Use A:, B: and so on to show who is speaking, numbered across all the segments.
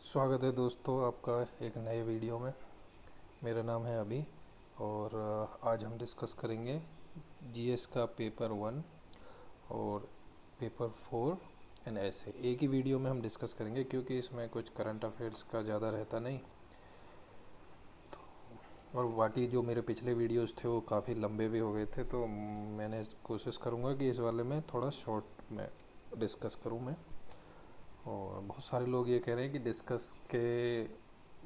A: स्वागत है दोस्तों आपका एक नए वीडियो में। मेरा नाम है अभी और आज हम डिस्कस करेंगे जीएस का पेपर 1 और पेपर 4 एंड ऐसे एक ही वीडियो में हम डिस्कस करेंगे क्योंकि इसमें कुछ करंट अफेयर्स का ज़्यादा रहता नहीं। और बाकी जो मेरे पिछले वीडियोस थे वो काफ़ी लंबे भी हो गए थे, तो मैंने कोशिश करूँगा कि इस वाले में थोड़ा शॉर्ट में डिस्कस करूँ मैं। और बहुत सारे लोग ये कह रहे हैं कि डिस्कस के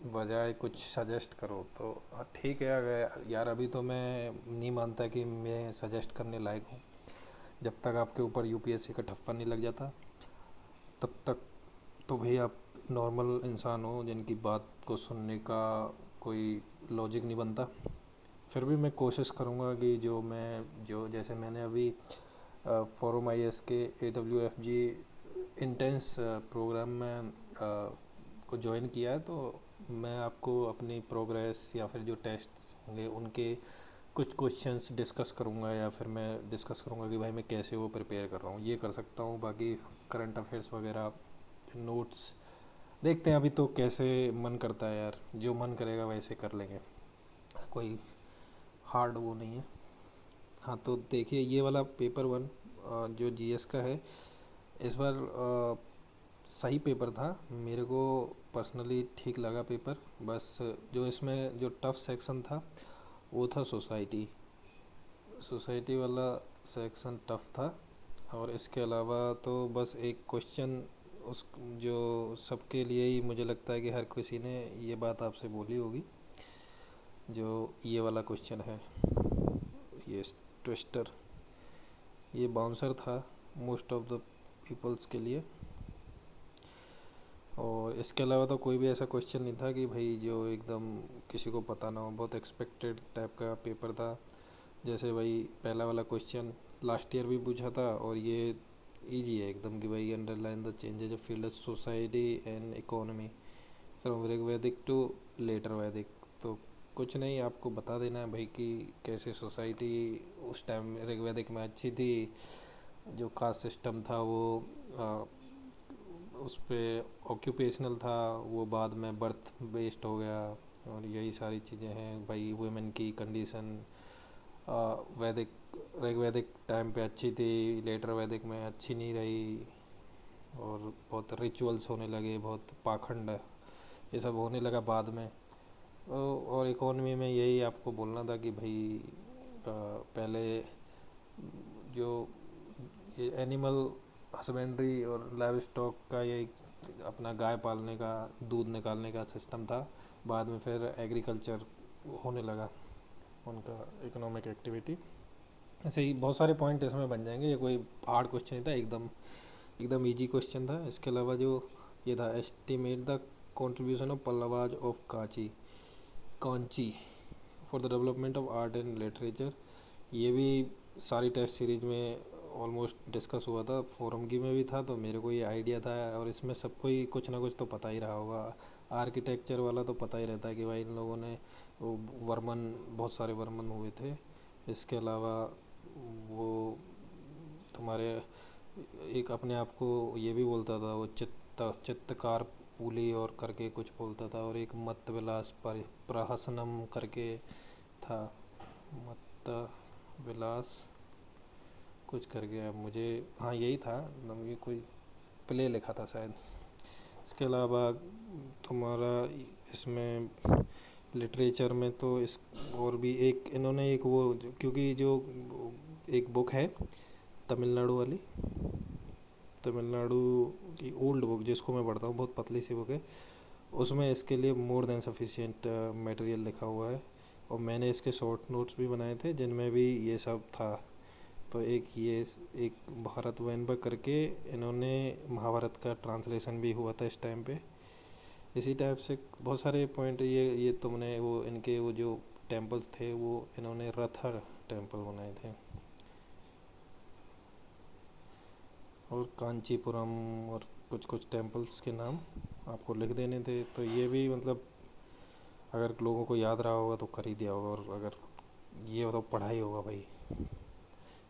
A: बजाय कुछ सजेस्ट करो, तो ठीक है। अगर यार अभी तो मैं नहीं मानता कि मैं सजेस्ट करने लायक हूँ। जब तक आपके ऊपर यूपीएससी का ठप्पा नहीं लग जाता तब तक तो भाई आप नॉर्मल इंसान हो जिनकी बात को सुनने का कोई लॉजिक नहीं बनता। फिर भी मैं कोशिश करूँगा कि जो जैसे मैंने अभी फोरम आई एस के AWFG इंटेंस प्रोग्राम में को ज्वाइन किया है, तो मैं आपको अपनी प्रोग्रेस या फिर जो टेस्ट्स होंगे उनके कुछ क्वेश्चंस डिस्कस करूँगा, या फिर मैं डिस्कस करूँगा कि भाई मैं कैसे वो प्रिपेयर कर रहा हूँ, ये कर सकता हूँ। बाकी करंट अफेयर्स वगैरह नोट्स देखते हैं। अभी तो कैसे मन करता है यार, जो मन करेगा वैसे कर लेंगे, कोई हार्ड वो नहीं है। हाँ तो देखिए, ये वाला पेपर 1 जो जीएस का है इस बार सही पेपर था। मेरे को पर्सनली ठीक लगा पेपर। बस जो इसमें जो टफ सेक्शन था वो था सोसाइटी। सोसाइटी वाला सेक्शन टफ था। और इसके अलावा तो बस एक क्वेश्चन उस जो सबके लिए ही मुझे लगता है कि हर किसी ने ये बात आपसे बोली होगी, जो ये वाला क्वेश्चन है, ये ट्विस्टर, ये बाउंसर था मोस्ट ऑफ द पीपल्स के लिए। और इसके अलावा तो कोई भी ऐसा क्वेश्चन नहीं था कि भाई जो एकदम किसी को पता ना हो। बहुत एक्सपेक्टेड टाइप का पेपर था। जैसे भाई पहला वाला क्वेश्चन लास्ट ईयर भी पूछा था और ये इजी है एकदम कि भाई underline the changes of field of society and economy from Rigvedic to later Vedic. तो कुछ नहीं, आपको बता देना है भाई कि कैसे सोसाइटी उस टाइम ऋग्वैदिक में अच्छी थी। जो कास्ट सिस्टम था वो उस पर ऑक्यूपेशनल था, वो बाद में बर्थ बेस्ड हो गया। और यही सारी चीज़ें हैं भाई। वुमेन की कंडीशन वैदिक ऋग्वैदिक टाइम पे अच्छी थी, लेटर वैदिक में अच्छी नहीं रही। और बहुत रिचुअल्स होने लगे, बहुत पाखंड ये सब होने लगा बाद में। और इकोनॉमी में यही आपको बोलना था कि भाई पहले जो ये एनिमल हस्बेंड्री और लाइव स्टॉक का ये अपना गाय पालने का, दूध निकालने का सिस्टम था। बाद में फिर एग्रीकल्चर होने लगा उनका इकोनॉमिक एक्टिविटी। ऐसे ही बहुत सारे पॉइंट इसमें बन जाएंगे। ये कोई हार्ड क्वेश्चन नहीं था, एकदम एकदम इजी क्वेश्चन था। इसके अलावा जो ये था, estimate the contribution of Pallavas of Kanchi for the development of art and literature. ये भी सारी टेस्ट सीरीज में ऑलमोस्ट डिस्कस हुआ था, फोरम की में भी था, तो मेरे को ये आइडिया था। और इसमें सबको ही कुछ ना कुछ तो पता ही रहा होगा। आर्किटेक्चर वाला तो पता ही रहता है कि भाई इन लोगों ने वो वर्मन, बहुत सारे वर्मन हुए थे। इसके अलावा वो तुम्हारे एक अपने आप को ये भी बोलता था, वो चित्तकार पुली और करके कुछ बोलता था। और एक मत विलास पर प्रहसनम करके था, मत विलास कुछ करके। अब मुझे, हाँ यही था, ये कोई प्ले लिखा था शायद। इसके अलावा तुम्हारा इसमें लिटरेचर में तो इस और भी एक इन्होंने एक वो क्योंकि जो एक बुक है तमिलनाडु वाली, तमिलनाडु की ओल्ड बुक जिसको मैं पढ़ता हूँ, बहुत पतली सी बुक है, उसमें इसके लिए मोर देन सफिशिएंट मटेरियल लिखा हुआ है। और मैंने इसके शॉर्ट नोट्स भी बनाए थे जिनमें भी ये सब था। तो एक ये एक भारत वैनबर्ग करके, इन्होंने महाभारत का ट्रांसलेशन भी हुआ था इस टाइम पे। इसी टाइप से बहुत सारे पॉइंट। ये तुमने वो इनके वो जो टेम्पल्स थे वो इन्होंने रथर टेम्पल बनाए थे, और कांचीपुरम, और कुछ कुछ टेम्पल्स के नाम आपको लिख देने थे। तो ये भी मतलब अगर लोगों को याद रहा होगा तो कर ही दिया होगा। और अगर ये तो पढ़ा ही होगा भाई,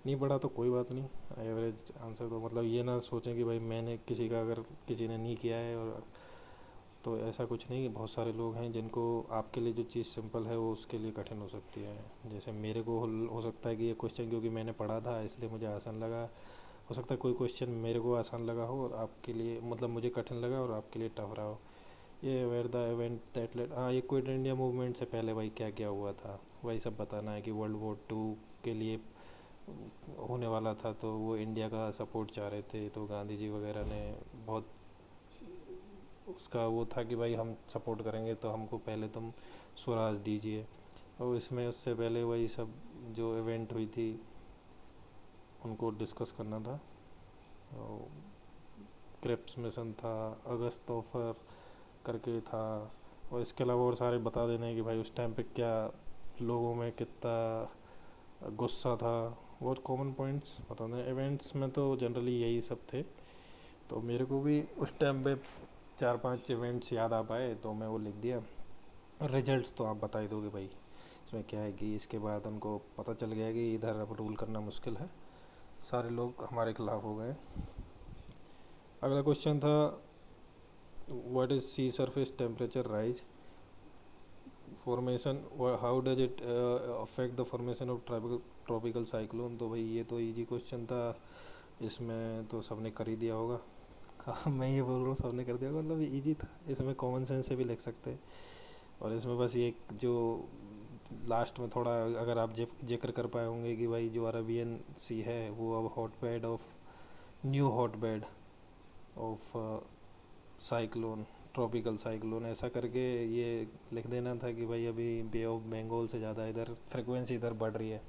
A: नहीं पढ़ा तो कोई बात नहीं, एवरेज आंसर। तो मतलब ये ना सोचें कि भाई मैंने किसी का, अगर किसी ने नहीं किया है और तो ऐसा कुछ नहीं, बहुत सारे लोग हैं जिनको आपके लिए जो चीज़ सिंपल है वो उसके लिए कठिन हो सकती है। जैसे मेरे को हो सकता है कि ये क्वेश्चन क्योंकि मैंने पढ़ा था इसलिए मुझे आसान लगा, हो सकता है कोई क्वेश्चन मेरे को आसान लगा हो और आपके लिए मतलब मुझे कठिन लगा और आपके लिए टफ रहा हो। ये where the event that let, हाँ, ये क्विट इंडिया मूवमेंट से पहले भाई क्या क्या हुआ था वही सब बताना है कि वर्ल्ड वॉर 2 के लिए होने वाला था, तो वो इंडिया का सपोर्ट चाह रहे थे, तो गांधी जी वगैरह ने बहुत उसका वो था कि भाई हम सपोर्ट करेंगे तो हमको पहले तुम स्वराज दीजिए। और इसमें उससे पहले वही सब जो इवेंट हुई थी उनको डिस्कस करना था। और क्रिप्स मिशन था, अगस्त ऑफर करके था, और इसके अलावा और सारे बता देने हैं कि भाई उस टाइम पे क्या लोगों में कितना गुस्सा था। बहुत कॉमन पॉइंट्स बताने इवेंट्स में तो जनरली यही सब थे। तो मेरे को भी उस टाइम पे 4-5 इवेंट्स याद आ पाए तो मैं वो लिख दिया। रिजल्ट्स तो आप बता ही दोगे भाई, इसमें क्या है कि इसके बाद उनको पता चल गया कि इधर अब रूल करना मुश्किल है, सारे लोग हमारे खिलाफ हो गए। अगला क्वेश्चन था what is sea surface temperature rise formation, how does it affect the formation of tropical cyclone. तो भाई ये तो इजी क्वेश्चन था, इसमें तो सबने कर ही दिया होगा। हाँ, मैं ये बोल रहा हूँ सबने कर दिया होगा मतलब इजी था, इसमें कॉमन सेंस से भी लिख सकते हैं। और इसमें बस ये जो लास्ट में थोड़ा अगर आप जिक्र कर पाए होंगे कि भाई जो अरबियन सी है वो अब hotbed of new hotbed of cyclone, tropical cyclone, ऐसा करके ये लिख देना था कि भाई अभी बे ऑफ बंगाल से ज़्यादा इधर फ्रिक्वेंसी इधर बढ़ रही है,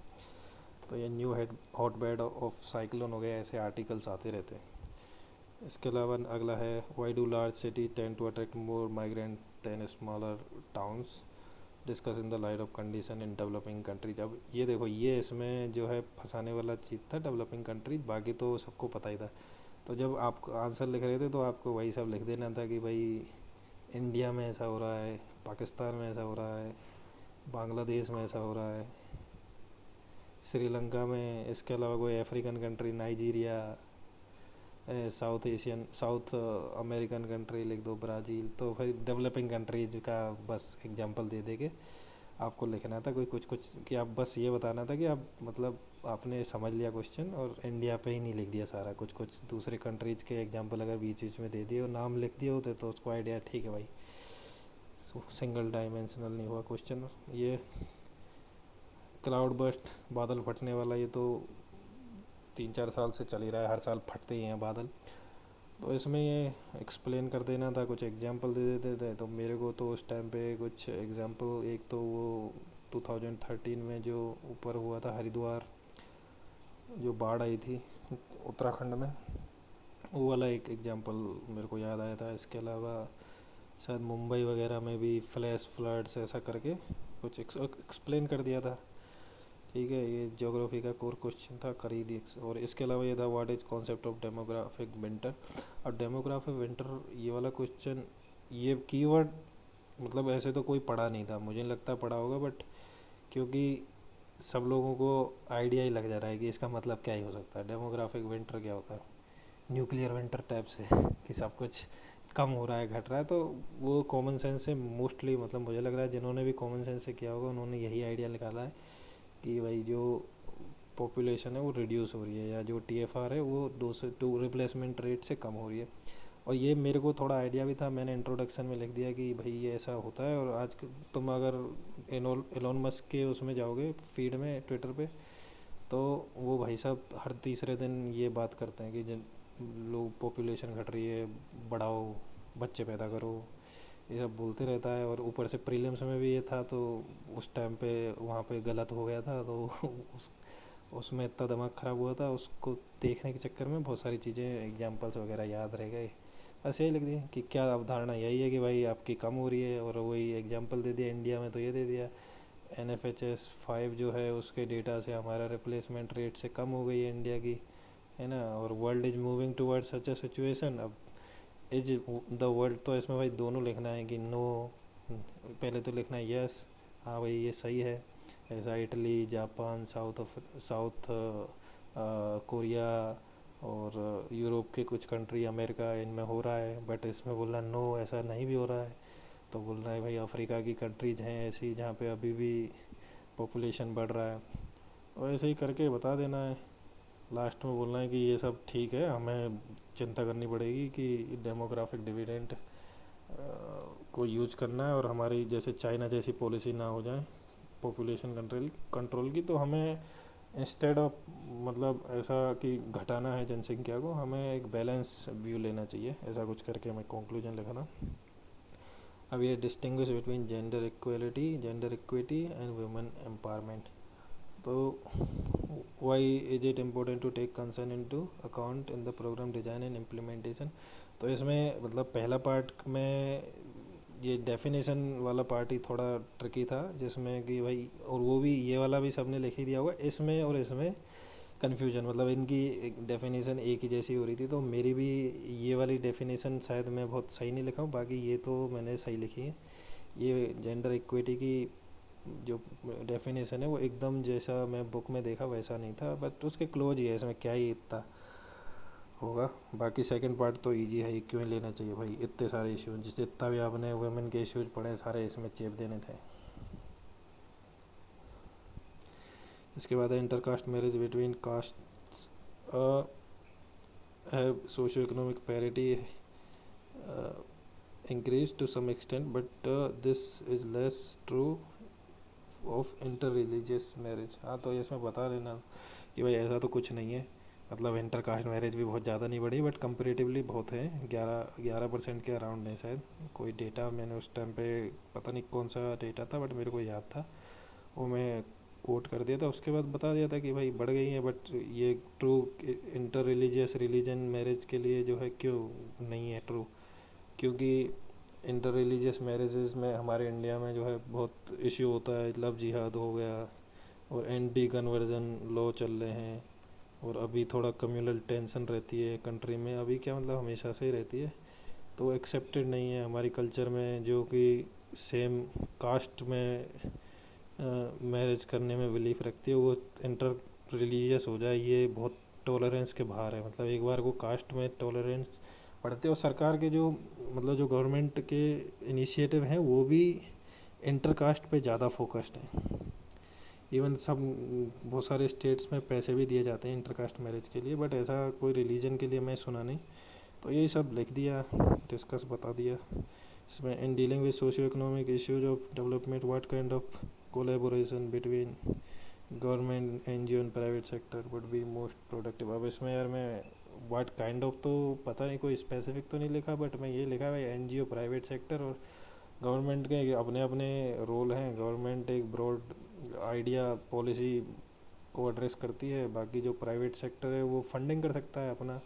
A: तो ये new head hotbed of cyclone हो गया, ऐसे आर्टिकल्स आते रहते हैं। इसके अलावा अगला है why do large city tend to attract more migrant than smaller towns, discuss in the light of condition in developing countries. अब ये देखो ये इसमें जो है फंसाने वाला चीज़ था डेवलपिंग कंट्रीज, बाकी तो सबको पता ही था। तो जब आप आंसर लिख रहे थे तो आपको वही सब लिख देना था कि भाई इंडिया में ऐसा हो रहा है, पाकिस्तान में ऐसा हो रहा है, बांग्लादेश में ऐसा हो रहा है, श्रीलंका में, इसके अलावा कोई African country, Nigeria, south Asian south American country लिख दो, ब्राज़ील, तो फिर डेवलपिंग कंट्रीज का बस एग्जांपल दे दे के आपको लिखना था कोई कुछ कुछ कि आप बस ये बताना था कि आप मतलब आपने समझ लिया क्वेश्चन और इंडिया पे ही नहीं लिख दिया सारा, कुछ कुछ दूसरे कंट्रीज के एग्जांपल अगर बीच बीच में दे दिए और नाम लिख दिए होते तो उसको आइडिया ठीक है भाई, सिंगल डायमेंशनल नहीं हुआ क्वेश्चन। ये क्लाउड बर्स्ट, बादल फटने वाला, ये तो 3-4 साल से चल ही रहा है, हर साल फटते ही हैं बादल। तो इसमें ये एक्सप्लेन कर देना था, कुछ एग्जांपल दे देते थे। तो मेरे को तो उस टाइम पे कुछ एग्जांपल, एक तो वो 2013 में जो ऊपर हुआ था हरिद्वार, जो बाढ़ आई थी उत्तराखंड में, वो वाला एक एग्जांपल मेरे को याद आया था। इसके अलावा शायद मुंबई वगैरह में भी फ्लैश फ्लड्स ऐसा करके कुछ एक्सप्लेन कर दिया था। ठीक है, ये ज्योग्राफी का कोर क्वेश्चन था, कर ही दिया। और इसके अलावा ये था what is concept of demographic winter. और डेमोग्राफिक विंटर ये वाला क्वेश्चन, ये कीवर्ड मतलब ऐसे तो कोई पढ़ा नहीं था, मुझे नहीं लगता पढ़ा होगा, बट क्योंकि सब लोगों को आइडिया ही लग जा रहा है कि इसका मतलब क्या ही हो सकता है, डेमोग्राफिक विंटर क्या होता है, न्यूक्लियर विंटर टाइप से कि सब कुछ कम हो रहा है घट रहा है। तो वो कॉमन सेंस से मोस्टली मतलब मुझे लग रहा है जिन्होंने भी कॉमन सेंस से किया होगा उन्होंने यही आइडिया निकाला है कि भाई जो पॉपुलेशन है वो रिड्यूस हो रही है, या जो टीएफआर है वो 2 रिप्लेसमेंट रेट से कम हो रही है। और ये मेरे को थोड़ा आइडिया भी था, मैंने इंट्रोडक्शन में लिख दिया कि भाई ये ऐसा होता है। और आज तुम अगर एलोन मस्क के उसमें जाओगे फीड में ट्विटर पे, तो वो भाई साहब हर तीसरे दिन ये बात करते हैं कि जिन लोग पॉपुलेशन घट रही है, बढ़ाओ, बच्चे पैदा करो, ये सब बोलते रहता है। और ऊपर से प्रीलिम्स में भी ये था, तो उस टाइम पे वहाँ पे गलत हो गया था, तो उस उसमें इतना दिमाग ख़राब हुआ था, उसको देखने के चक्कर में बहुत सारी चीज़ें एग्जांपल्स वगैरह याद रह गए। बस यही लिख दिया कि क्या अवधारणा यही है कि भाई आपकी कम हो रही है, और वही एग्जांपल दे दिया, इंडिया में तो ये दे दिया NFHS 5 जो है उसके डेटा से हमारा रिप्लेसमेंट रेट से कम हो गई है इंडिया की, है ना। और world is moving towards such a situation. अब इज द वर्ल्ड, तो इसमें भाई दोनों लिखना है कि नो, पहले तो लिखना है यस, हाँ भाई ये सही है, ऐसा इटली, जापान, साउथ कोरिया, और यूरोप के कुछ कंट्री, अमेरिका, इनमें हो रहा है, बट इसमें बोल रहा है नो, ऐसा नहीं भी हो रहा है। तो बोल रहा है भाई अफ्रीका की कंट्रीज़ हैं ऐसी जहाँ पे अभी भी पॉपुलेशन बढ़ रहा है। और ऐसे ही करके बता देना है, लास्ट में बोलना है कि ये सब ठीक है, हमें चिंता करनी पड़ेगी कि डेमोग्राफिक डिविडेंड को यूज करना है, और हमारी जैसे चाइना जैसी पॉलिसी ना हो जाए पॉपुलेशन कंट्रोल कंट्रोल की। तो हमें इंस्टेड ऑफ मतलब ऐसा कि घटाना है जनसंख्या को, हमें एक बैलेंस व्यू लेना चाहिए, ऐसा कुछ करके मैं कंक्लूजन लिखा था। अब ये distinguish between gender equity and women empowerment. तो why is it important to take concern into account in the program design and implementation. तो इसमें मतलब पहला पार्ट में ये डेफिनेशन वाला पार्ट ही थोड़ा ट्रिकी था, जिसमें कि भाई, और वो भी ये वाला भी सबने लिख ही दिया होगा, इसमें और इसमें कन्फ्यूजन, मतलब इनकी डेफिनेशन एक ही जैसी हो रही थी। तो मेरी भी ये वाली डेफिनेशन शायद मैं बहुत सही नहीं लिखा हूँ, बाकी ये तो मैंने सही लिखी है। ये जेंडर इक्विटी की जो डेफिनेशन है वो एकदम जैसा मैं बुक में देखा वैसा नहीं था, बट उसके क्लोज ही है, इसमें क्या ही इतना होगा। बाकी सेकंड पार्ट तो इजी है, क्यों लेना चाहिए भाई, इतने सारे इश्यूज, जिससे इतना भी आपने वुमेन के इश्यूज पढ़े सारे इसमें चेप देने थे। इसके बाद है इंटरकास्ट मैरिज बिटवीन कास्ट है socio economic parity increased to some extent, but this is less true of inter-religious marriage। हाँ, तो इसमें बता देना कि भाई ऐसा तो कुछ नहीं है, मतलब इंटर कास्ट मैरिज भी बहुत ज़्यादा नहीं बढ़ी, बट कंपेरेटिवली बहुत है, 11% के अराउंड है शायद। कोई डेटा मैंने उस टाइम पे पता नहीं कौन सा डेटा था, बट मेरे को याद था, वो मैं कोट कर दिया था। उसके बाद बता दिया था कि भाई बढ़ गई है, बट ये ट्रू इंटर रिलीजन मैरिज के लिए जो है क्यों नहीं है ट्रू, क्योंकि इंटर रिलीजियस मैरिजेस में हमारे इंडिया में जो है बहुत इश्यू होता है, लव जिहाद हो गया, और एंटी कन्वर्जन लॉ चल रहे हैं, और अभी थोड़ा कम्युनल टेंशन रहती है कंट्री में, अभी क्या मतलब हमेशा से ही रहती है। तो एक्सेप्टेड नहीं है हमारी कल्चर में, जो कि सेम कास्ट में मैरिज करने में बिलीफ रखती है, वो इंटर रिलीजियस हो जाए, ये बहुत टॉलरेंस के बाहर है। मतलब एक बार को कास्ट में टॉलरेंस बढ़ते, और सरकार के जो मतलब जो गवर्नमेंट के इनिशिएटिव हैं वो भी इंटर कास्ट पे ज़्यादा फोकस्ड हैं। इवन सब बहुत सारे स्टेट्स में पैसे भी दिए जाते हैं इंटर कास्ट मैरिज के लिए, बट ऐसा कोई रिलीजन के लिए मैं सुना नहीं। तो यही सब लिख दिया, डिस्कस बता दिया इसमें। In dealing with socio economic issues of development, what kind of collaboration between government, NGO and private sector would be most productive. अब इसमें यार मैं व्हाट काइंड ऑफ तो पता नहीं, कोई स्पेसिफिक तो नहीं लिखा, बट मैं ये लिखा है एनजीओ, प्राइवेट सेक्टर और गवर्नमेंट के अपने अपने रोल हैं। गवर्नमेंट एक ब्रॉड आइडिया पॉलिसी को एड्रेस करती है, बाकी जो प्राइवेट सेक्टर है वो फंडिंग कर सकता है अपना,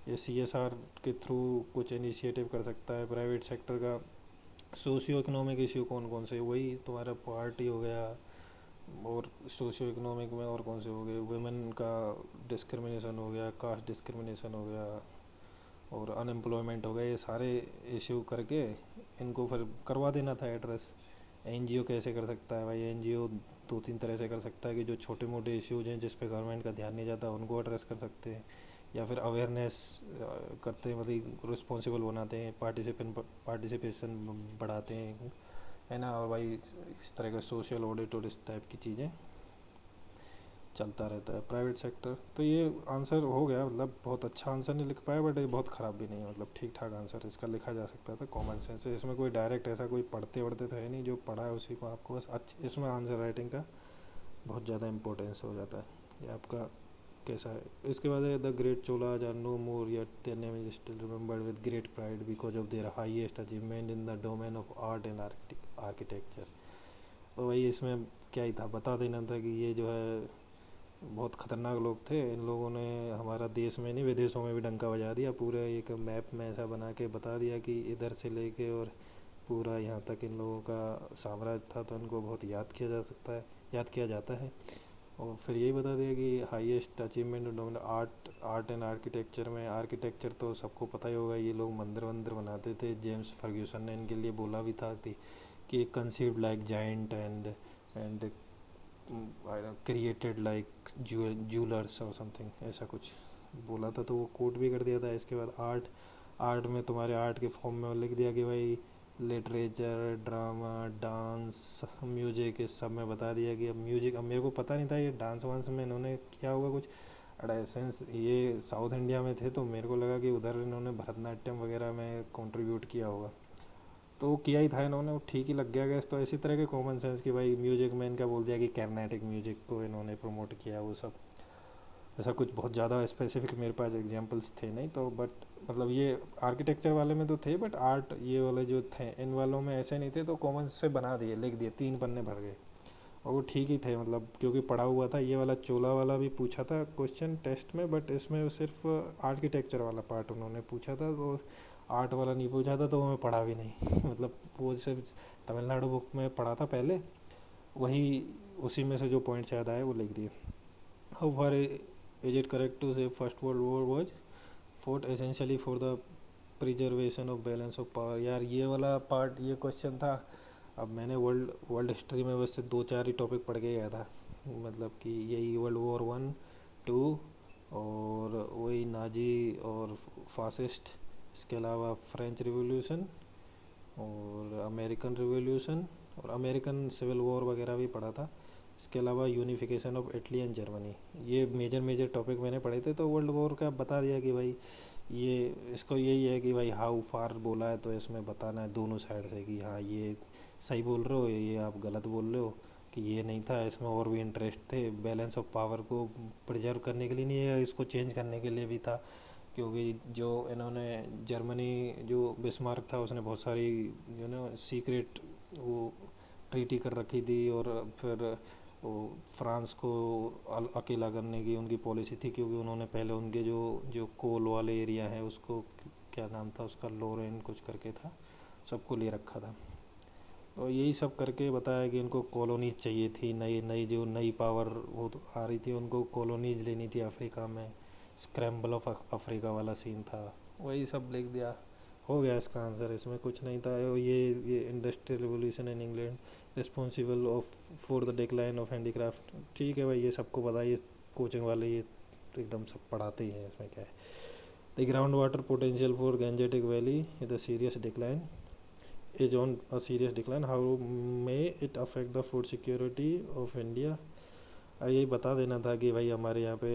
A: ये सीएसआर के थ्रू कुछ इनिशिएटिव कर सकता है। प्राइवेट सेक्टर का सोशियो इकोनॉमिक इशू कौन कौन से, वही तुम्हारा पार्टी हो गया, और सोशियो इकोनॉमिक में और कौन से हो गए, वुमेन का डिस्क्रिमिनेशन हो गया, कास्ट डिस्क्रिमिनेशन हो गया, और अनएम्प्लॉयमेंट हो गया, ये सारे इशू करके इनको फिर करवा देना था एड्रेस। एनजीओ कैसे कर सकता है भाई, एनजीओ दो तीन तरह से कर सकता है, कि जो छोटे मोटे इश्यूज हैं जिस पे गवर्नमेंट का ध्यान नहीं जाता उनको एड्रेस कर सकते हैं, या फिर अवेयरनेस करते हैं, मतलब रिस्पॉन्सिबल बनाते हैं, पार्टिसिपेशन बढ़ाते हैं, है ना। और भाई इस तरह का सोशल ऑडिट और इस टाइप की चीज़ें चलता रहता है प्राइवेट सेक्टर। तो ये आंसर हो गया, मतलब बहुत अच्छा आंसर नहीं लिख पाया, बट ये बहुत ख़राब भी नहीं है, मतलब ठीक ठाक आंसर इसका लिखा जा सकता था कॉमन सेंस से। इसमें कोई डायरेक्ट ऐसा कोई पढ़ते वढ़ते तो है नहीं, जो पढ़ा है उसी को आपको बस इसमें आंसर राइटिंग का बहुत ज़्यादा इंपॉर्टेंस हो जाता है। ये आपका कैसा है। इसके बाद है the great Cholas are no more yet their name is still remembered with great pride because of their highest achievement in the domain of art and architecture. तो भाई इसमें क्या ही था, बता देना था कि ये जो है बहुत ख़तरनाक लोग थे, इन लोगों ने हमारा देश में नहीं विदेशों में भी डंका बजा दिया, पूरे एक मैप में ऐसा बना के बता दिया कि इधर से लेके और पूरा यहाँ तक इन लोगों का साम्राज्य था। तो इनको बहुत याद किया जा सकता है, याद किया जाता है। और फिर यही बता दिया कि highest achievement art and architecture में, आर्किटेक्चर तो सबको पता ही होगा, ये लोग मंदिर वंदिर बनाते थे। जेम्स फर्ग्यूसन ने इनके लिए बोला भी था कि conceived like giant and created like jewellers और समथिंग, ऐसा कुछ बोला था तो वो कोट भी कर दिया था। इसके बाद आर्ट, आर्ट में तुम्हारे आर्ट के फॉर्म में लिख दिया कि भाई लिटरेचर, ड्रामा, डांस, म्यूजिक, इस सब में बता दिया कि अब म्यूजिक, अब मेरे को पता नहीं था ये डांस वांस में इन्होंने किया होगा कुछ एडेसेंस, ये साउथ इंडिया में थे तो मेरे को लगा कि उधर इन्होंने भरतनाट्यम वगैरह में कंट्रीब्यूट किया होगा, तो किया ही था इन्होंने, वो ठीक ही लग गया गैस। तो इसी तरह के कॉमन सेंस कि भाई म्यूजिक में इनका बोल दिया कि कर्नाटिक म्यूजिक को इन्होंने प्रमोट किया, वो सब ऐसा कुछ बहुत ज़्यादा स्पेसिफिक मेरे पास एग्जांपल्स थे नहीं। तो बट मतलब ये आर्किटेक्चर वाले में तो थे, बट आर्ट ये वाले जो थे इन वालों में ऐसे नहीं थे, तो कॉमन से बना दिए, लिख दिए, 3 पन्ने भर गए। और वो ठीक ही थे, मतलब क्योंकि पढ़ा हुआ था। ये वाला चोला वाला भी पूछा था क्वेश्चन टेस्ट में, बट इसमें वो सिर्फ आर्किटेक्चर वाला पार्ट उन्होंने पूछा था, तो आर्ट वाला नहीं पूछा था, तो वो मैं पढ़ा भी नहीं मतलब वो सिर्फ तमिलनाडु बुक में पढ़ा था पहले, वही उसी में से जो पॉइंट्स याद आए वो लिख दिए। How far is it correct to say first world war was fought essentially for the preservation of balance of power? यार ये वाला पार्ट, ये क्वेश्चन था। अब मैंने वर्ल्ड वर्ल्ड हिस्ट्री में वैसे 2-4 ही टॉपिक पढ़ के गया था, मतलब कि यही वर्ल्ड वॉर 1, 2 और वही नाजी और फासिस्ट, इसके अलावा फ्रेंच रिवॉल्यूशन और अमेरिकन रिवॉल्यूशन और अमेरिकन सिविल वॉर वगैरह भी पढ़ा था। इसके अलावा unification of Italy and Germany, ये मेजर मेजर टॉपिक मैंने पढ़े थे। तो वर्ल्ड वॉर का बता दिया कि भाई ये, इसको यही है कि भाई हाउ फार बोला है, तो इसमें बताना है दोनों साइड से कि हाँ ये सही बोल रहे हो, ये आप गलत बोल रहे हो, कि ये नहीं था, इसमें और भी इंटरेस्ट थे। बैलेंस ऑफ पावर को प्रिजर्व करने के लिए नहीं है, इसको चेंज करने के लिए भी था, क्योंकि जो इन्होंने जर्मनी, जो बिस्मार्क था, उसने बहुत सारी सीक्रेट वो ट्रीटी कर रखी थी, और फिर वो फ्रांस को अकेला करने की उनकी पॉलिसी थी, क्योंकि उन्होंने पहले उनके जो जो कोल वाले एरिया है उसको, क्या नाम था उसका, लोरेन कुछ करके था, सबको ले रखा था। तो यही सब करके बताया कि इनको कॉलोनीज चाहिए थी, नई नई जो नई पावर वो तो आ रही थी, उनको कॉलोनीज लेनी थी अफ्रीका में, स्क्रैम्बल ऑफ अफ्रीका वाला सीन था। वही सब लिख दिया, हो गया इसका आंसर, इसमें कुछ नहीं था। और ये industrial revolution in England responsible of for the decline of handicraft, ठीक है भाई, ये सबको पता है, ये कोचिंग वाले ये तो एकदम सब पढ़ाते ही हैं, इसमें क्या है। The ground water potential for Gangetic valley is the serious decline, is on a serious decline. How may it affect the food security of India? यही बता देना था कि भाई हमारे यहाँ पे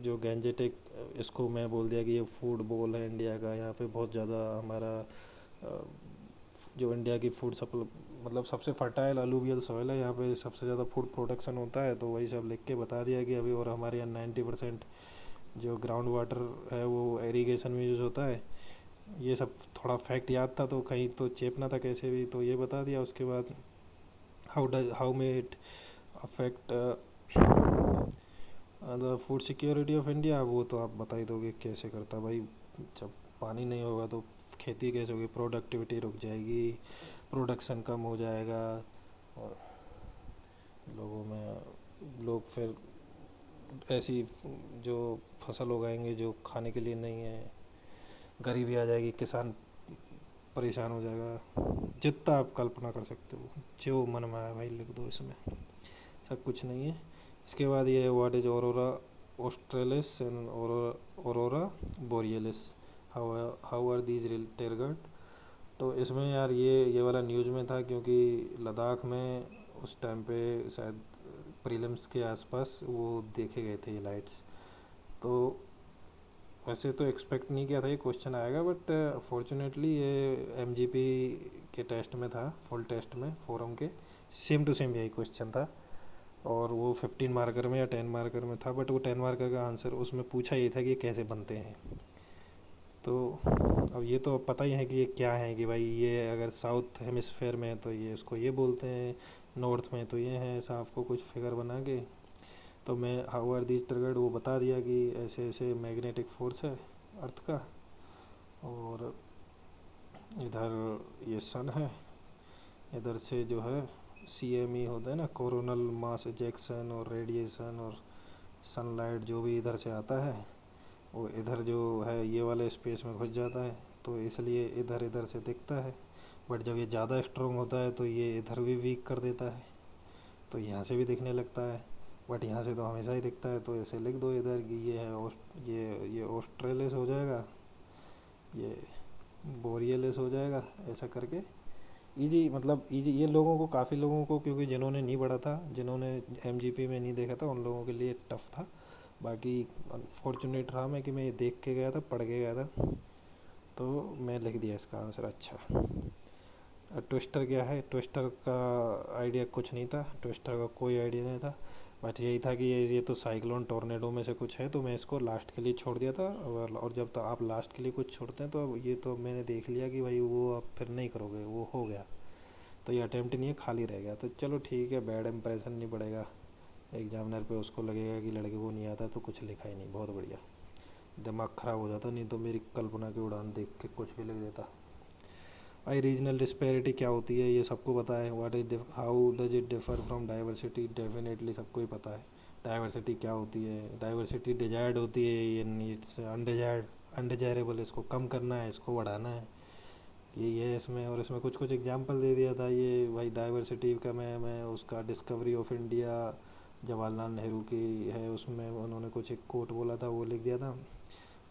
A: जो गैंजेटिक, इसको मैं बोल दिया कि ये फूड बोल है इंडिया का, यहाँ पे बहुत ज़्यादा हमारा जो इंडिया की फूड सप्लाई, मतलब सबसे फर्टाइल अलूवियल सॉइल है, यहाँ पे सबसे ज़्यादा फूड प्रोडक्शन होता है। तो वही सब लिख के बता दिया कि अभी, और हमारे यहाँ 90% जो ग्राउंड वाटर है वो इरीगेशन में यूज़ होता है। ये सब थोड़ा फैक्ट याद था, तो कहीं तो चेपना था कैसे भी, तो ये बता दिया। उसके बाद how may it affect the food security of India, वो तो आप बता ही दोगे कैसे करता भाई। जब पानी नहीं होगा तो खेती कैसे होगी, प्रोडक्टिविटी रुक जाएगी, प्रोडक्शन कम हो जाएगा, और लोगों में लोग फिर ऐसी जो फसल उगाएंगे जो खाने के लिए नहीं है, गरीबी आ जाएगी, किसान परेशान हो जाएगा, जितना आप कल्पना कर सकते हो, जो मन में आया भाई लिख दो, इसमें सब कुछ नहीं है। इसके बाद ये what is aurora australis and aurora borealis, how are these related. तो इसमें यार ये वाला न्यूज़ में था, क्योंकि लद्दाख में उस टाइम पे शायद प्रीलिम्स के आसपास वो देखे गए थे ये लाइट्स। तो वैसे तो एक्सपेक्ट नहीं किया था ये क्वेश्चन आएगा, बट फॉर्चुनेटली ये एमजीपी के टेस्ट में था, फुल टेस्ट में फोरम के सेम टू सेम यही क्वेश्चन था, और वो 15 मार्कर में या 10 मार्कर में था, बट वो 10 मार्कर का आंसर उसमें पूछा ये था कि ये कैसे बनते हैं। तो अब ये तो पता ही है कि ये क्या है, कि भाई ये अगर साउथ हेमिस्फेयर में है तो ये उसको ये बोलते हैं, नॉर्थ में तो ये है, ऐसा आपको कुछ फिगर बना के। तो मैं हाउ आर दीज ट्रिगर्ड वो बता दिया कि ऐसे ऐसे मैग्नेटिक फोर्स है अर्थ का, और इधर ये सन है, इधर से जो है CME होता है ना, कोरोनल मास इजेक्शन और रेडिएशन और सनलाइट जो भी इधर से आता है वो इधर जो है ये वाले स्पेस में घुस जाता है, तो इसलिए इधर इधर से दिखता है। बट जब ये ज़्यादा स्ट्रॉन्ग होता है तो ये इधर भी वीक कर देता है, तो यहाँ से भी दिखने लगता है। बट यहाँ से तो हमेशा ही दिखता है, तो ऐसे लिख दो इधर कि ये है ये ऑस्ट्रेलिस हो जाएगा, ये बोरियलिस हो जाएगा, ऐसा करके इजी, मतलब इजी ये लोगों को, काफ़ी लोगों को, क्योंकि जिन्होंने नहीं पढ़ा था, जिन्होंने एमजीपी में नहीं देखा था, उन लोगों के लिए टफ था। बाकी अनफॉर्चुनेट रहा मैं कि मैं ये देख के गया था, पढ़ के गया था, तो मैं लिख दिया इसका आंसर। अच्छा, ट्विस्टर क्या है? ट्विस्टर का आइडिया कुछ नहीं था, ट्विस्टर का कोई आइडिया नहीं था, बट यही था कि ये तो साइक्लोन टोर्नेडो में से कुछ है, तो मैं इसको लास्ट के लिए छोड़ दिया था। और जब तक आप लास्ट के लिए कुछ छोड़ते हैं, तो अब ये तो मैंने देख लिया कि भाई वो आप फिर नहीं करोगे, वो हो गया, तो ये अटेम्प्ट नहीं है, खाली रह गया, तो चलो ठीक है, बैड इंप्रेशन नहीं पड़ेगा एग्जामिनर पे, उसको लगेगा कि लड़के को नहीं आता तो कुछ लिखा ही नहीं। बहुत बढ़िया, दिमाग ख़राब हो जाता, नहीं तो मेरी कल्पना की उड़ान देख के कुछ भी लिख देता। भाई रीजनल डिस्पैरिटी क्या होती है ये सबको पता है। What is how does it differ from diversity? Definitely सबको ही पता है डाइवर्सिटी क्या होती है। डाइवर्सिटी डिजायर्ड होती है, ये नीड्स अनडिजायर्ड, अनडिजायरेबल, इसको कम करना है, इसको बढ़ाना है, यही है इसमें। और इसमें कुछ कुछ एग्जांपल दे दिया था ये भाई डाइवर्सिटी का। मैं उसका discovery of India Jawaharlal Nehru की है, उसमें उन्होंने कुछ एक कोट बोला था, वो लिख दिया था।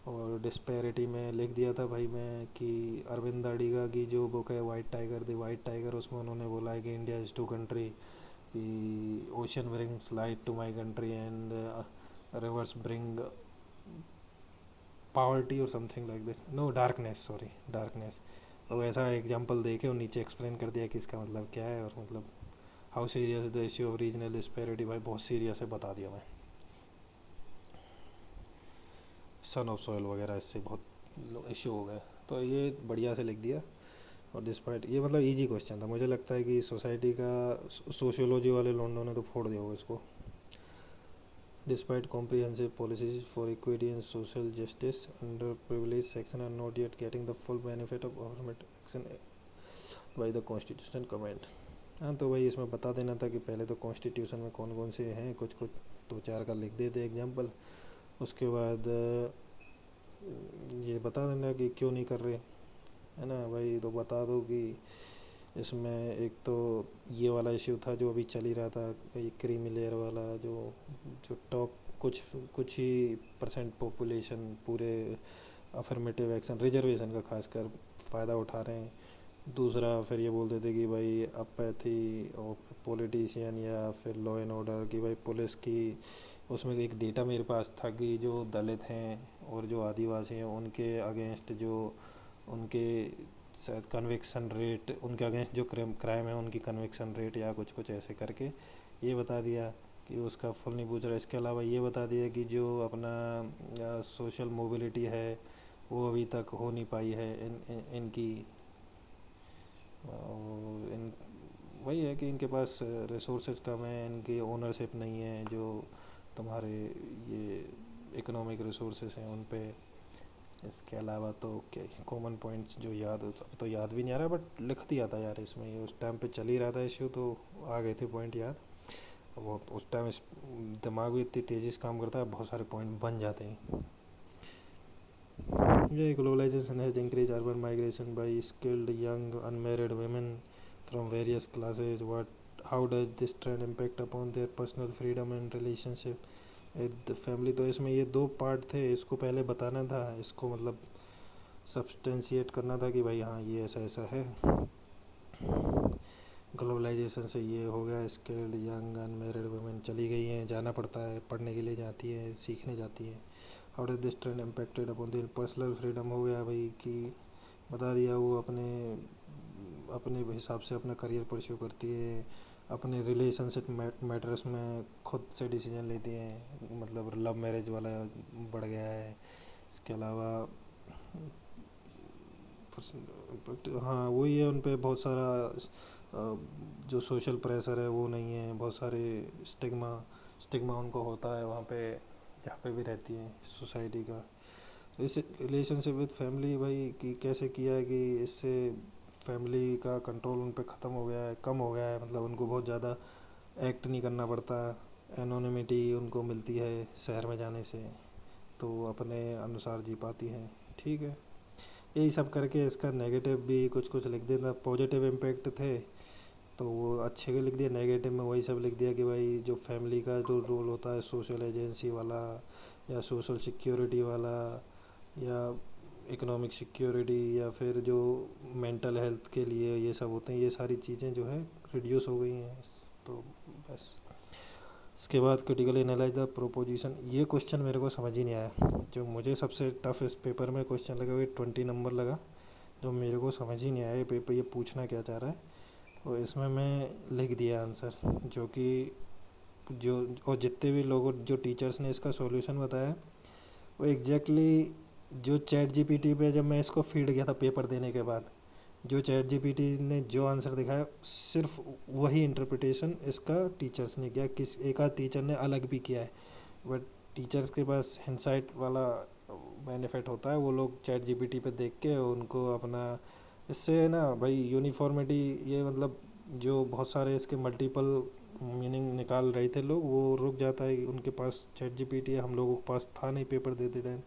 A: और डिस्पैरिटी में लिख दिया था भाई मैं कि अरविंद अडिगा की जो बुक है white tiger, the white tiger, उसमें उन्होंने बोला है कि इंडिया इज़ टू कंट्री, कि ocean brings light to my country and rivers bring poverty और something like this, no darkness, sorry darkness. तो ऐसा एग्जांपल दे के और नीचे एक्सप्लेन कर दिया कि इसका मतलब क्या है, और मतलब how serious the issue of regional disparity. भाई बहुत सीरियस है, बता दिया मैं। सन ऑफ सॉइल वगैरह इससे बहुत इशू हो गए, तो ये बढ़िया से लिख दिया। और डिस्पाइट ये मतलब इजी क्वेश्चन था, मुझे लगता है कि सोसाइटी का सोशियोलॉजी वाले लोगों ने तो फोड़ दिया होगा इसको। Despite comprehensive policies for equity and social justice, under privilege section are not yet getting the full benefit of government action by the constitution comment. हाँ, तो भाई इसमें बता देना था कि पहले तो कॉन्स्टिट्यूशन में कौन कौन से हैं, कुछ कुछ दो चार का लिख देते एग्जाम्पल, उसके बाद ये बता देना कि क्यों नहीं कर रहे, है ना भाई। तो बता दो कि इसमें एक तो ये वाला इश्यू था जो अभी चल ही रहा था, ये क्रीमी लेयर वाला, जो जो टॉप कुछ कुछ ही परसेंट पॉपुलेशन पूरे अफर्मेटिव एक्शन रिजर्वेशन का खासकर फ़ायदा उठा रहे हैं। दूसरा फिर ये बोलते थे कि भाई अपैथी और पॉलिटिशियन या फिर लॉ एंड ऑर्डर की, भाई पुलिस की, उसमें एक डेटा मेरे पास था कि जो दलित हैं और जो आदिवासी हैं उनके अगेंस्ट जो उनके शायद कन्विक्शन रेट, उनके अगेंस्ट जो क्राइम है उनकी कन्विक्शन रेट या कुछ कुछ ऐसे करके ये बता दिया कि उसका फुल नहीं पूछ रहा। इसके अलावा ये बता दिया कि जो अपना सोशल मोबिलिटी है वो अभी तक हो नहीं पाई है इनकी, और इन वही है कि इनके पास रिसोर्सेज कम है, इनकी ओनरशिप नहीं है जो तुम्हारे ये इकोनॉमिक रिसोर्सेज हैं उन पे। इसके अलावा तो क्या कॉमन पॉइंट्स जो याद, अब तो याद भी नहीं आ रहा, बट लिख दिया था यार इसमें, ये उस टाइम पे चल ही रहा था इश्यू, तो आ गए थे पॉइंट याद। वो उस टाइम दिमाग भी इतनी तेज़ी से काम करता है, बहुत सारे पॉइंट बन जाते हैं। ये globalisation has increase urban migration by skilled young unmarried women from various classes. What how does this trend impact upon their personal freedom and relationship with the family? तो इसमें ये दो पार्ट थे, इसको पहले बताना था, इसको मतलब सब्सटेंशिएट करना था कि भाई हाँ ये ऐसा ऐसा है। ग्लोबलाइजेशन से ये हो गया, स्किल्ड यंग अनमैरिड वुमेन चली गई हैं, जाना पड़ता है, पढ़ने के लिए जाती है, सीखने जाती है। How does this trend impacted upon their personal freedom, हो गया भाई कि बता दिया वो अपने अपने हिसाब से अपना करियर परस्यू करती है, अपने रिलेशनशिप मैटर्स में खुद से डिसीजन लेती हैं, मतलब लव मैरिज वाला बढ़ गया है। इसके अलावा हाँ वही है, उन पे बहुत सारा जो सोशल प्रेशर है वो नहीं है, बहुत सारे स्टिग्मा स्टिग्मा उनको होता है वहाँ पे जहाँ पे भी रहती हैं सोसाइटी का। रिलेशनशिप विद फैमिली भाई कि कैसे किया है कि इससे फैमिली का कंट्रोल उन पे ख़त्म हो गया है, कम हो गया है, मतलब उनको बहुत ज़्यादा एक्ट नहीं करना पड़ता, एनोनिमिटी उनको मिलती है शहर में जाने से, तो अपने अनुसार जी पाती हैं। ठीक है, यही सब करके इसका नेगेटिव भी कुछ कुछ लिख देता। पॉजिटिव इम्पैक्ट थे तो वो अच्छे के लिख दिया, नेगेटिव में वही सब लिख दिया कि भाई जो फैमिली का जो रोल होता है सोशल एजेंसी वाला या सोशल सिक्योरिटी वाला या इकोनॉमिक सिक्योरिटी या फिर जो मेंटल हेल्थ के लिए ये सब होते हैं, ये सारी चीज़ें जो है रिड्यूस हो गई हैं। तो बस इसके बाद क्रिटिकली एनालाइज द प्रोपोजिशन, ये क्वेश्चन मेरे को समझ ही नहीं आया। जो मुझे सबसे टफ इस पेपर में क्वेश्चन लगा वो 20 नंबर लगा, जो मेरे को समझ ही नहीं आया ये पेपर ये पूछना क्या चाह रहा है। तो इसमें मैं लिख दिया आंसर, जो कि जो और जितने भी लोगों जो टीचर्स ने इसका सॉल्यूशन बताया वो एग्जैक्टली जो चैट जीपीटी पे जब मैं इसको फीड किया था पेपर देने के बाद, जो चैट जीपीटी ने जो आंसर दिखाया सिर्फ वही इंटरप्रिटेशन इसका टीचर्स ने किया, किस एक आध टीचर ने अलग भी किया है, बट टीचर्स के पास हिंसाइट वाला बेनिफिट होता है, वो लोग चैट जीपीटी पे देख के उनको अपना इससे ना भाई यूनिफॉर्मिटी, ये मतलब जो बहुत सारे इसके मल्टीपल मीनिंग निकाल रहे थे लोग, वो रुक जाता है उनके पास चैट जीपीटी, हम लोगों के पास था नहीं पेपर देते टाइम।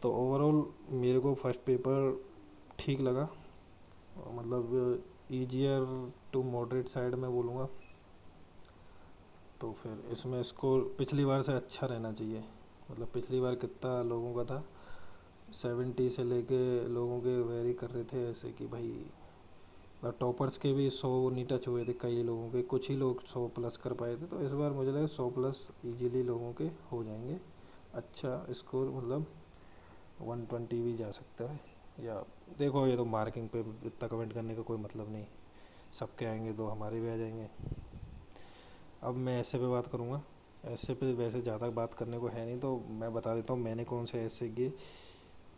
A: तो ओवरऑल मेरे को फर्स्ट पेपर ठीक लगा, मतलब ईजियर टू मॉडरेट साइड में बोलूँगा। तो फिर इसमें स्कोर पिछली बार से अच्छा रहना चाहिए, मतलब पिछली बार कितना लोगों का था 70 से लेके लोगों के वेरी कर रहे थे ऐसे कि भाई टॉपर्स के भी 100 नहीं टच हुए थे, कई लोगों के, कुछ ही लोग 100 प्लस कर पाए थे। तो इस बार मुझे लगा 100 प्लस इजीली लोगों के हो जाएंगे, अच्छा स्कोर, मतलब 120 भी जा सकता है। या देखो ये तो मार्किंग पे इतना कमेंट करने का कोई मतलब नहीं, सबके आएंगे तो हमारे भी आ जाएंगे। अब मैं ऐसे पे बात करूँगा, ऐसे पे वैसे ज़्यादा बात करने को है नहीं, तो मैं बता देता हूँ मैंने कौन से ऐसे किए।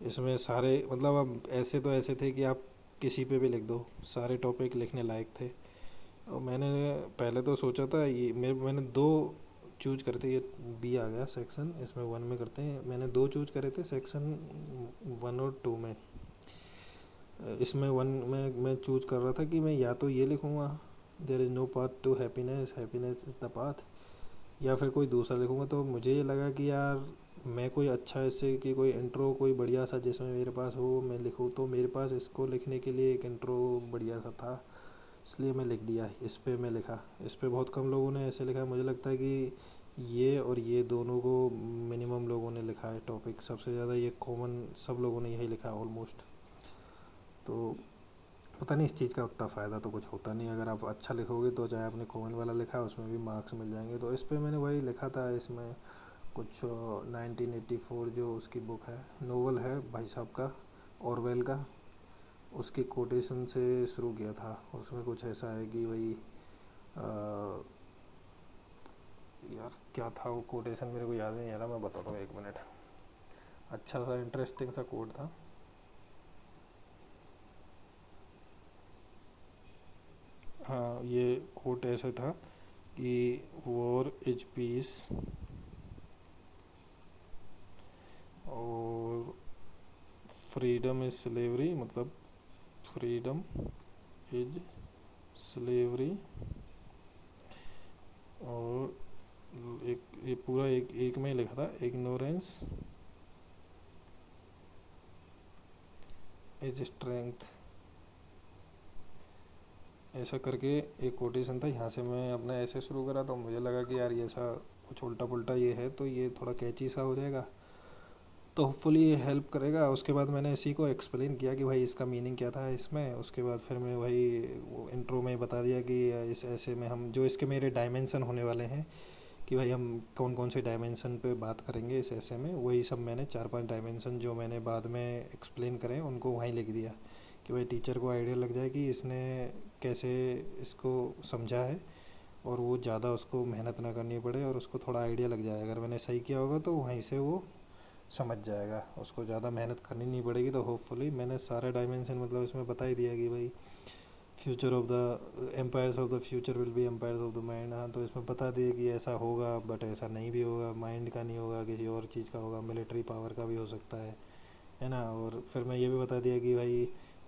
A: इसमें सारे मतलब अब ऐसे तो ऐसे थे कि आप किसी पे भी लिख दो, सारे टॉपिक लिखने लायक थे। और मैंने पहले तो सोचा था ये मैंने दो चूज करे थे, ये बी आ गया सेक्शन, इसमें 1 में करते हैं, मैंने दो चूज करे थे सेक्शन 1 और 2 में। इसमें 1 में मैं चूज कर रहा था कि मैं या तो ये लिखूँगा there is no path to happiness, happiness is the path, या फिर कोई दूसरा लिखूँगा। तो मुझे ये लगा कि यार मैं कोई अच्छा ऐसे कि कोई इंट्रो कोई बढ़िया सा जिसमें मेरे पास हो मैं लिखूँ, तो मेरे पास इसको लिखने के लिए एक इंट्रो बढ़िया सा था, इसलिए मैं लिख दिया, इस पे मैं लिखा। इस पे बहुत कम लोगों ने ऐसे लिखा है, मुझे लगता है कि ये और ये दोनों को मिनिमम लोगों ने लिखा है टॉपिक, सबसे ज़्यादा ये कॉमन सब लोगों ने यही लिखा है ऑलमोस्ट। तो पता नहीं इस चीज़ का उतना फ़ायदा तो कुछ होता नहीं, अगर आप अच्छा लिखोगे तो चाहे आपने कॉमन वाला लिखा है उसमें भी मार्क्स मिल जाएंगे। तो इस पे मैंने वही लिखा था, इसमें कुछ 1984 जो उसकी बुक है, नोवेल है भाई साहब का, ऑरवेल का, उसकी कोटेशन से शुरू किया था। उसमें कुछ ऐसा है कि भाई यार क्या था वो कोटेशन, मेरे को याद नहीं आ रहा, मैं बताता हूँ 1 मिनट। अच्छा सा इंटरेस्टिंग सा कोट था। हाँ ये कोट ऐसे था कि वॉर इज पीस और फ्रीडम इज स्लेवरी, मतलब फ्रीडम इज स्लेवरी, और एक ये पूरा एक में ही लिखा था, इग्नोरेंस इज स्ट्रेंथ, ऐसा करके एक कोटेशन था। यहाँ से मैं अपना ऐसे शुरू करा, तो मुझे लगा कि यार ये ऐसा कुछ उल्टा पुल्टा ये है तो ये थोड़ा कैची सा हो जाएगा, तो होपफुली ये हेल्प करेगा। उसके बाद मैंने इसी को एक्सप्लेन किया कि भाई इसका मीनिंग क्या था इसमें। उसके बाद फिर मैं वही वो इंट्रो में बता दिया कि इस ऐसे में हम जो इसके मेरे डायमेंशन होने वाले हैं कि भाई हम कौन कौन से डायमेंशन पे बात करेंगे इस ऐसे में, वही सब मैंने 4-5 डायमेंशन जो मैंने बाद में एक्सप्लेन करें उनको वहीं लिख दिया कि भाई टीचर को आइडिया लग जाए कि इसने कैसे इसको समझा है, और वो ज़्यादा उसको मेहनत ना करनी पड़े और उसको थोड़ा आइडिया लग जाए। अगर मैंने सही किया होगा तो वहीं से वो समझ जाएगा, उसको ज़्यादा मेहनत करनी नहीं पड़ेगी। तो होपफुली मैंने सारे डायमेंशन मतलब इसमें बता ही दिया कि भाई future of the empires of the future will be empires of the mind. हाँ तो इसमें बता दिए कि ऐसा होगा, बट ऐसा नहीं भी होगा, माइंड का नहीं होगा, किसी और चीज़ का होगा, मिलिट्री पावर का भी हो सकता है ना। और फिर मैं ये भी बता दिया कि भाई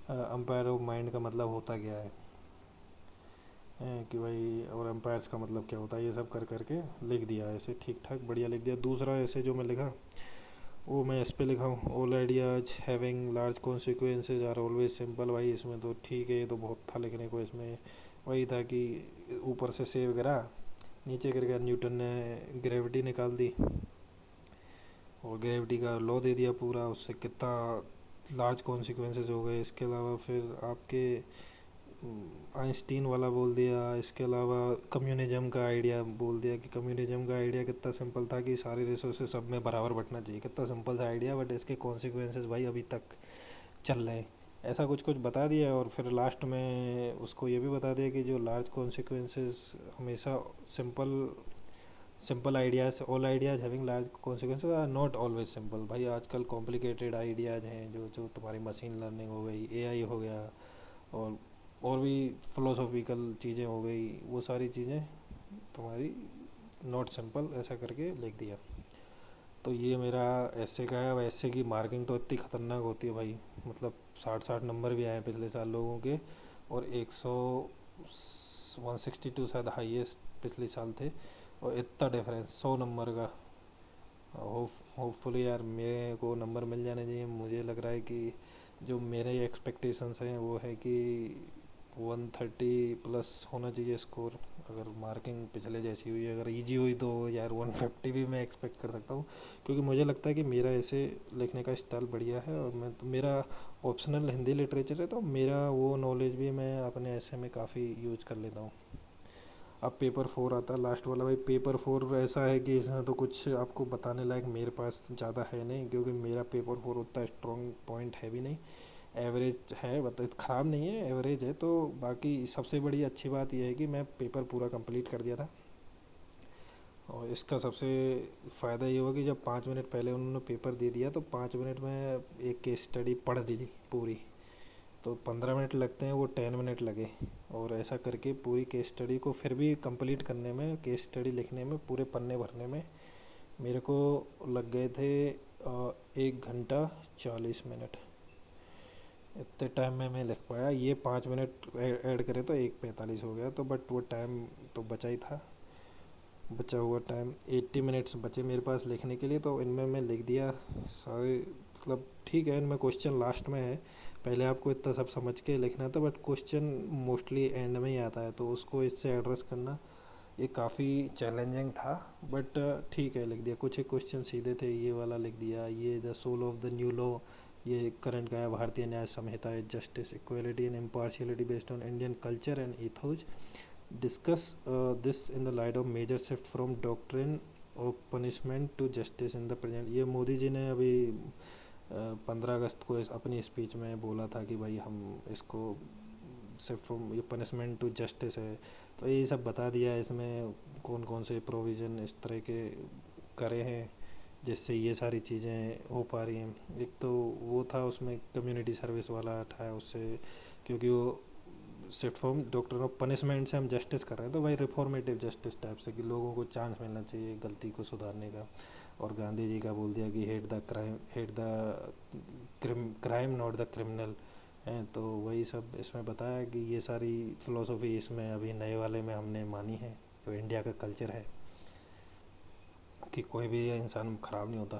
A: एम्पायर ऑफ माइंड का मतलब होता क्या है कि भाई, और एम्पायर्स का मतलब क्या होता है, ये सब कर करके लिख दिया ऐसे ठीक ठाक बढ़िया लिख दिया। दूसरा ऐसे जो मैं लिखा वो मैं इस पे लिखा हूँ, all ideas having large consequences are always simple. भाई इसमें तो ठीक है, ये तो बहुत था लिखने को, इसमें वही था कि ऊपर से सेब गिरा, नीचे गिर गया, न्यूटन ने ग्रेविटी निकाल दी और ग्रेविटी का लॉ दे दिया पूरा, उससे कितना लार्ज कॉन्सिक्वेंसेस हो गए। इसके अलावा फिर आपके आइंस्टीन वाला बोल दिया। इसके अलावा कम्युनिज्म का आइडिया बोल दिया कि कम्युनिज्म का आइडिया कितना सिंपल था कि सारे रिसोर्सेज सब में बराबर बंटना चाहिए। कितना सिंपल था आइडिया, बट इसके कॉन्सिक्वेंसेस भाई अभी तक चल रहे हैं। ऐसा कुछ कुछ बता दिया और फिर लास्ट में उसको ये भी बता दिया कि जो लार्ज कॉन्सिक्वेंसेस हमेशा simple simple ideas, all ideas having large consequences are not always simple. भाई आजकल कॉम्प्लिकेटेड आइडियाज़ हैं, जो जो तुम्हारी मशीन लर्निंग हो गई, एआई हो गया, और और भी फिलोसॉफिकल चीज़ें हो गई, वो सारी चीज़ें तुम्हारी नॉट सिंपल, ऐसा करके लिख दिया। तो ये मेरा ऐसे का है। अब ऐसे की मार्किंग तो इतनी ख़तरनाक होती है भाई, मतलब 60-60 नंबर भी आए हैं पिछले साल लोगों के, और 162 शायद हाईएस्ट पिछले साल थे, और इतना डिफरेंस 100 नंबर का। होपफुली यार मेरे को नंबर मिल जाने चाहिए। मुझे लग रहा है कि जो मेरे एक्सपेक्टेशंस हैं वो है कि 130 प्लस होना चाहिए स्कोर। अगर मार्किंग पिछले जैसी हुई, अगर इजी हुई तो यार 150 भी मैं एक्सपेक्ट कर सकता हूँ, क्योंकि मुझे लगता है कि मेरा ऐसे लिखने का स्टाइल बढ़िया है। और मैं तो, मेरा ऑप्शनल हिंदी लिटरेचर है, तो मेरा वो नॉलेज भी मैं अपने ऐसे में काफ़ी यूज कर लेता हूँ। अब पेपर 4 आता है लास्ट वाला। भाई पेपर 4 ऐसा है कि इसमें तो कुछ आपको बताने लायक मेरे पास ज़्यादा है नहीं, क्योंकि मेरा पेपर 4 उतना स्ट्रॉन्ग पॉइंट है भी नहीं, एवरेज है, बता ख़राब नहीं है, एवरेज है। तो बाकी सबसे बड़ी अच्छी बात यह है कि मैं पेपर पूरा कंप्लीट कर दिया था, और इसका सबसे फ़ायदा ये हुआ कि जब 5 मिनट पहले उन्होंने पेपर दे दिया तो 5 मिनट में एक केस स्टडी पढ़ ली पूरी। तो 15 मिनट लगते हैं, वो 10 मिनट लगे, और ऐसा करके पूरी केस स्टडी को फिर भी कंप्लीट करने में, केस स्टडी लिखने में, पूरे पन्ने भरने में मेरे को लग गए थे 1 घंटा 40 मिनट। इतने टाइम में मैं लिख पाया। ये 5 मिनट ऐड करे तो 1:45 हो गया, तो बट वो टाइम तो बचा ही था। बचा हुआ टाइम 80 मिनट्स बचे मेरे पास लिखने के लिए, तो इनमें मैं लिख दिया सारे। मतलब ठीक है, इनमें क्वेश्चन लास्ट में है, पहले आपको इतना सब समझ के लिखना था, बट क्वेश्चन मोस्टली एंड में ही आता है, तो उसको इससे एड्रेस करना ये काफ़ी चैलेंजिंग था। बट ठीक है, लिख दिया। कुछ एक क्वेश्चन सीधे थे, ये वाला लिख दिया, ये the soul of the new law, ये करंट का है, भारतीय न्याय संहिता है, justice, equality and impartiality based on Indian culture and ethos, discuss this in the light of major shift from doctrine of punishment to justice in the present। ये मोदी जी ने अभी 15 अगस्त को अपनी speech में बोला था कि भाई हम इसको शिफ्ट फ्रॉम, ये पनिशमेंट टू जस्टिस है। तो ये सब बता दिया है इसमें कौन कौन से प्रोविज़न इस तरह के करे हैं जिससे ये सारी चीज़ें हो पा रही हैं। एक तो वो था उसमें कम्युनिटी सर्विस वाला था उससे, क्योंकि वो shift from doctor of punishment से हम जस्टिस कर रहे हैं, तो भाई रिफॉर्मेटिव जस्टिस टाइप से कि लोगों को चांस मिलना चाहिए गलती को सुधारने का। और गांधी जी का बोल दिया कि hate the crime, hate the crime not the criminal हैं। तो वही सब इसमें बताया कि ये सारी फिलोसफी इसमें अभी नए वाले में हमने मानी है, जो इंडिया का कल्चर है कि कोई भी इंसान ख़राब नहीं होता।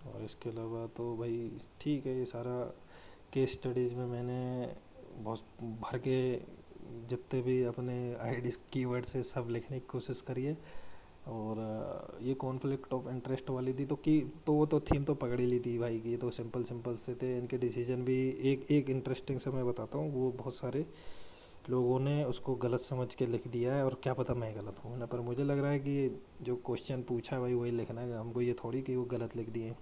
A: और इसके अलावा तो भाई ठीक है, ये सारा केस स्टडीज़ में मैंने बहुत भर के जितने भी अपने आईडी कीवर्ड से सब लिखने की कोशिश करी है। और ये कॉन्फ्लिक्ट ऑफ इंटरेस्ट वाली थी, तो वो तो थीम तो पकड़ ही ली थी भाई कि ये तो सिंपल सिंपल से थे। इनके डिसीजन भी एक एक इंटरेस्टिंग से मैं बताता हूँ, वो बहुत सारे लोगों ने उसको गलत समझ के लिख दिया है, और क्या पता मैं गलत हूँ ना, पर मुझे लग रहा है कि जो क्वेश्चन पूछा है भाई वही लिखना है हमको, ये थोड़ी कि वो गलत लिख दिए।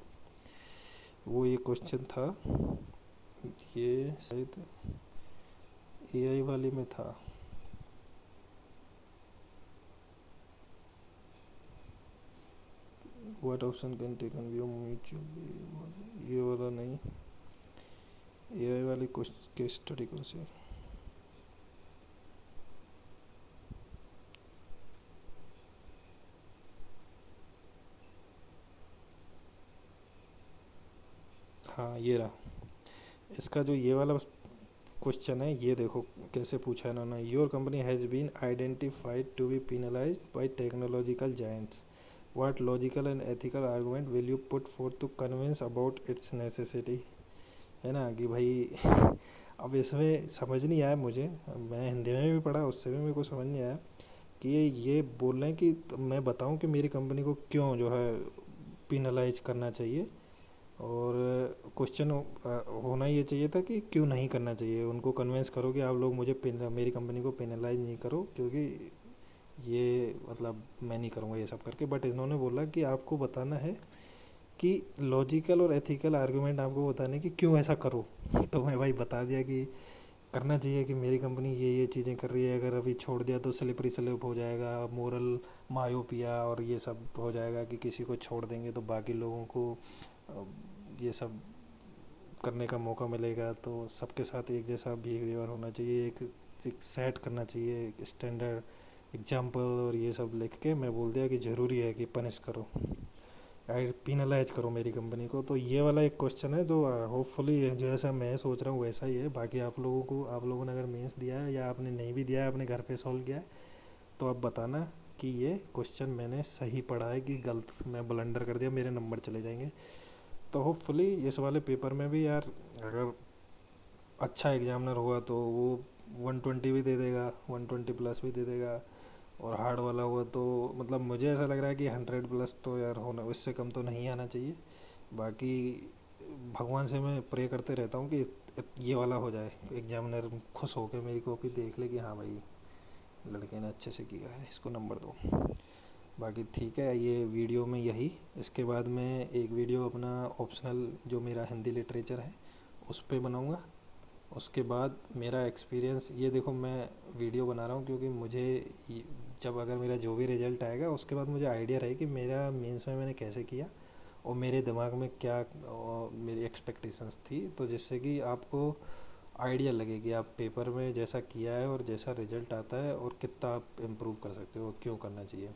A: वो ये क्वेश्चन था, ये शायद एआई वाली में था। What option can taken view mutually, ये वाला नहीं, एआई वाली केस स्टडी कौन सी। हाँ ये रहा। इसका जो ये वाला क्वेश्चन है, ये देखो कैसे पूछा है इन्होंने। Your company has been identified to be penalised by technological giants, what logical and ethical argument will you put forth to convince about its necessity. है ना कि भाई अब इसमें समझ नहीं आया मुझे, मैं हिंदी में भी पढ़ा, उससे भी मेरे को समझ नहीं आया कि ये बोल रहे हैं कि मैं बताऊं कि मेरी कंपनी को क्यों जो है पिनलाइज करना चाहिए, और क्वेश्चन होना ये चाहिए था कि क्यों नहीं करना चाहिए। उनको कन्विंस करो कि आप लोग मुझे मेरी कंपनी को पेनलाइज नहीं करो, क्योंकि ये मतलब मैं नहीं करूँगा ये सब करके। बट इन्होंने बोला कि आपको बताना है कि लॉजिकल और एथिकल आर्गुमेंट आपको बताने कि क्यों ऐसा करो। तो मैं भाई बता दिया कि करना चाहिए कि मेरी कंपनी ये चीज़ें कर रही है, अगर अभी छोड़ दिया तो स्लिपरी स्लिप हो जाएगा, मोरल मायोपिया और ये सब हो जाएगा कि किसी को छोड़ देंगे तो बाकी लोगों को अ, ये सब करने का मौका मिलेगा। तो सबके साथ एक जैसा बिहेवियर होना चाहिए, एक सेट करना चाहिए एक स्टैंडर्ड एग्जाम्पल, और ये सब लिख के मैं बोल दिया कि ज़रूरी है कि पनिश करो, पिनलाइज करो मेरी कंपनी को। तो ये वाला एक क्वेश्चन है जो होपफुली जैसा मैं सोच रहा हूँ वैसा ही है। बाकी आप लोगों को, आप लोगों ने अगर मेंस दिया है या आपने नहीं भी दिया है, अपने घर पे सॉल्व किया है, तो आप बताना कि ये क्वेश्चन मैंने सही पढ़ा है कि गलत मैं ब्लंडर कर दिया, मेरे नंबर चले जाएंगे। तो होपफुली इस वाले पेपर में भी यार अगर अच्छा एग्जामिनर हुआ तो वो 120 भी दे देगा, 120 प्लस भी दे देगा। और हार्ड वाला हुआ तो मतलब मुझे ऐसा लग रहा है कि 100 प्लस तो यार होना, इससे कम तो नहीं आना चाहिए। बाकी भगवान से मैं प्रे करते रहता हूँ कि ये वाला हो जाए, एग्जामिनर खुश होकर मेरी कॉपी देख ले कि हाँ भाई लड़के ने अच्छे से किया है, इसको नंबर दो। बाकी ठीक है, ये वीडियो में यही, इसके बाद मैं एक वीडियो अपना ऑप्शनल जो मेरा हिंदी लिटरेचर है उस पर बनाऊँगा। उसके बाद मेरा एक्सपीरियंस, ये देखो मैं वीडियो बना रहा हूँ क्योंकि मुझे जब अगर मेरा जो भी रिज़ल्ट आएगा उसके बाद मुझे आइडिया रहे कि मेरा मेंस में मैंने कैसे किया और मेरे दिमाग में क्या मेरी एक्सपेक्टेशंस थी, तो जिससे कि आपको आइडिया लगे कि आप पेपर में जैसा किया है और जैसा रिज़ल्ट आता है और कितना आप इम्प्रूव कर सकते हो, क्यों करना चाहिए।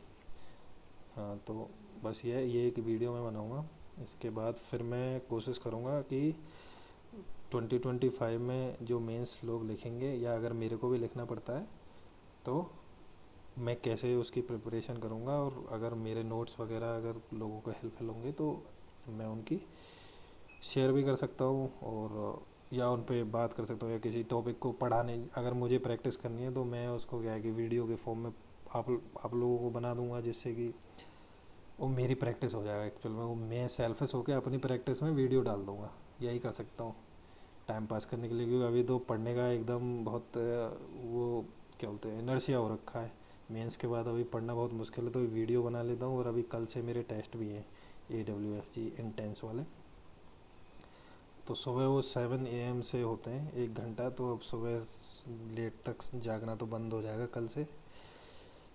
A: हाँ तो बस ये एक वीडियो मैं बनाऊँगा। इसके बाद फिर मैं कोशिश करूँगा कि 2025 में जो मेंस लोग लिखेंगे या अगर मेरे को भी लिखना पड़ता है तो मैं कैसे उसकी प्रिपरेशन करूँगा, और अगर मेरे नोट्स वगैरह अगर लोगों को हेल्पफुल होंगे तो मैं उनकी शेयर भी कर सकता हूँ, और या उन पे बात कर सकता हूँ, या किसी टॉपिक को पढ़ाने अगर मुझे प्रैक्टिस करनी है तो मैं उसको क्या है कि वीडियो के फॉर्म में आप लोगों को बना दूंगा, जिससे कि वो मेरी प्रैक्टिस हो जाएगा। एक्चुअल में वो मैं सेल्फिश होकर अपनी प्रैक्टिस में वीडियो डाल दूंगा, यही कर सकता हूँ टाइम पास करने के लिए। क्योंकि अभी तो पढ़ने का एकदम बहुत वो क्या बोलते हैं इनर्शिया हो रखा है, मेंस के बाद अभी पढ़ना बहुत मुश्किल है। तो वीडियो बना लेता हूँ, और अभी कल से मेरे टेस्ट भी हैं AWFG इंटेंस वाले। तो सुबह वो 7 AM से होते हैं 1 घंटा, तो अब सुबह लेट तक जागना तो बंद हो जाएगा कल से।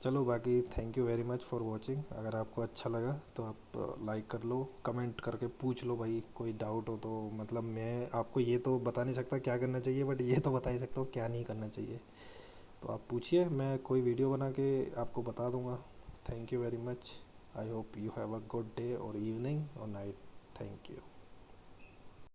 A: चलो बाकी thank you very much for watching. अगर आपको अच्छा लगा तो आप लाइक कर लो, कमेंट करके पूछ लो भाई, कोई डाउट हो तो। मतलब मैं आपको ये तो बता नहीं सकता क्या करना चाहिए, बट ये तो बता ही सकता हूँ क्या नहीं करना चाहिए। तो आप पूछिए, मैं कोई वीडियो बना के आपको बता दूँगा। Thank you very much. I hope you have a good day और इवनिंग और नाइट। Thank you.